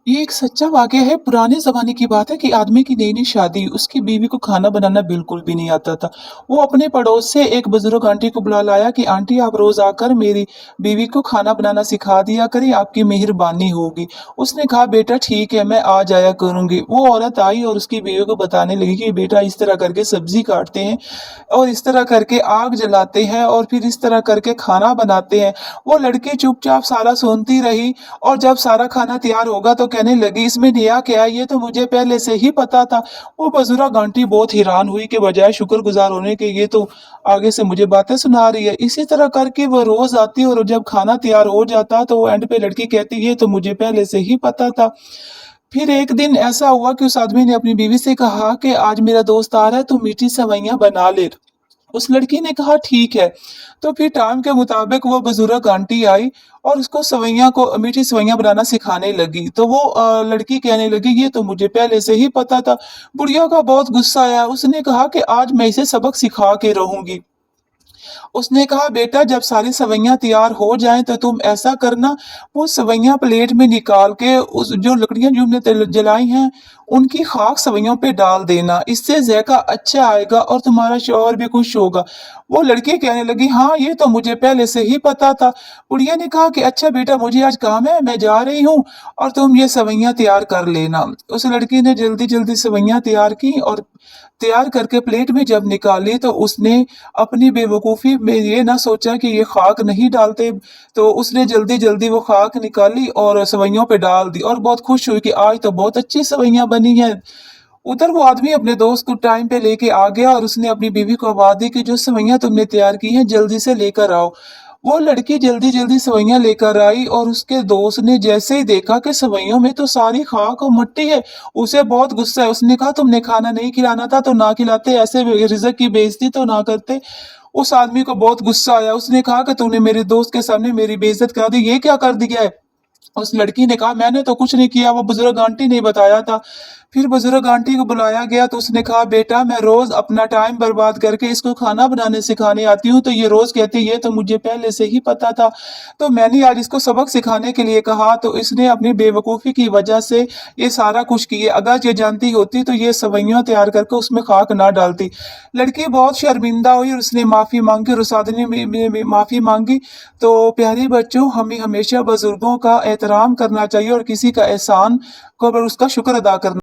ये एक सच्चा वाक़या है, पुराने ज़माने की बात है कि आदमी की नई-नई शादी, उसकी बीवी को खाना बनाना बिल्कुल भी नहीं आता था। वो अपने पड़ोस से एक बुज़ुर्ग आंटी को बुला लाया कि आंटी आप रोज़ आकर मेरी बीवी को खाना बनाना सिखा दिया करें, आपकी मेहरबानी होगी। उसने कहा बेटा ठीक है, मैं आ जाया करूँगी। वो औरत आई और उसकी बीवी को बताने लगी कि बेटा इस तरह करके सब्ज़ी काटते हैं और इस तरह करके आग जलाते हैं और फिर इस तरह करके खाना बनाते हैं। वो लड़की चुपचाप सारा सुनती रही और जब सारा खाना तैयार होगा तो कहने लगी इसमें नया क्या है, ये तो मुझे पहले से ही पता था। वो बुजुर्ग आंटी बहुत हैरान हुई कि बजाय शुक्रगुजार होने के ये तो आगे से मुझे बातें सुना रही है। इसी तरह करके वो रोज आती और जब खाना तैयार हो जाता तो एंड पे लड़की कहती ये तो मुझे पहले से ही पता था। फिर एक दिन ऐसा हुआ कि उस आदमी ने अपनी बीवी से कहा कि आज मेरा दोस्त आ रहा है, तू मीठी सेवइयां बना ले। उस लड़की ने कहा ठीक है। तो फिर टाइम के मुताबिक वो बुजुर्ग आंटी आई और उसको सेवइयां को मीठी सेवइयां बनाना सिखाने लगी। तो वो लड़की कहने लगी ये तो मुझे पहले से ही पता था। बुढ़िया का बहुत गुस्सा आया, उसने कहा कि आज मैं इसे सबक सिखा के रहूंगी। उसने कहा बेटा जब सारी सेवइयां तैयार हो जाएं तो तुम ऐसा करना, वो सेवइयां प्लेट में निकाल के उस जो लकड़ियां जो हमने जलाई हैं उनकी खाक सेवइयों पे डाल देना, इससे जायका अच्छा आएगा और तुम्हारा शौहर भी खुश होगा। वो लड़की कहने लगी हाँ ये तो मुझे पहले से ही पता था। बुढ़िया ने कहा कि अच्छा बेटा मुझे आज काम है, मैं जा रही हूँ और तुम ये सेवइयां तैयार कर लेना। उस लड़की ने जल्दी जल्दी सेवइयां तैयार की और तैयार करके प्लेट में जब निकाली तो उसने अपनी बेवकूफ़ी में ये ना सोचा कि ये खाक नहीं डालते, तो उसने जल्दी-जल्दी वो खाक निकाली और सेवइयों पे डाल दी और बहुत खुश हुई कि आज तो बहुत अच्छी सेवइयाँ बनी हैं। उधर वो आदमी अपने दोस्त को टाइम पे लेके आ गया और उसने अपनी बीवी को आवाज़ दी कि जो सेवइयाँ तुमने तैयार की हैं जल्दी से लेकर आओ। वो लड़की जल्दी-जल्दी सेवइयाँ लेकर आई और उसके दोस्त ने जैसे ही देखा कि सेवइयों में तो सारी खाक और मिट्टी है, उसे बहुत गुस्सा है। उसने कहा तुमने खाना नहीं खिलाना था तो ना खिलाते, ऐसे रिज़्क की बेइज़्ज़ती तो ना करते। उस आदमी को बहुत गुस्सा आया, उसने कहा कि तूने मेरे दोस्त के सामने मेरी बेइज़्ज़त करा दी, ये क्या कर दिया है? उस लड़की ने कहा मैंने तो कुछ नहीं किया, वो बुजुर्ग आंटी ने बताया था। फिर बुजुर्ग आंटी को बुलाया गया तो उसने कहा बेटा मैं रोज अपना टाइम बर्बाद करके इसको खाना बनाने सिखाने आती हूँ तो ये रोज कहती है ये तो मुझे पहले से ही पता था। तो मैंने आज इसको सबक सिखाने के लिए कहा तो इसने अपनी बेवकूफ़ी की वजह से ये सारा कुछ किया। अगर ये जानती होती तो ये सेवइयां तैयार करके उसमें खाक ना डालती। लड़की बहुत शर्मिंदा हुई और उसने माफ़ी मांगी और उस आदमी में माफ़ी मांगी। तो प्यारे बच्चों हमें हमेशा बुजुर्गों का एहतराम करना चाहिए और किसी का एहसान को पर उसका शुक्र अदा करना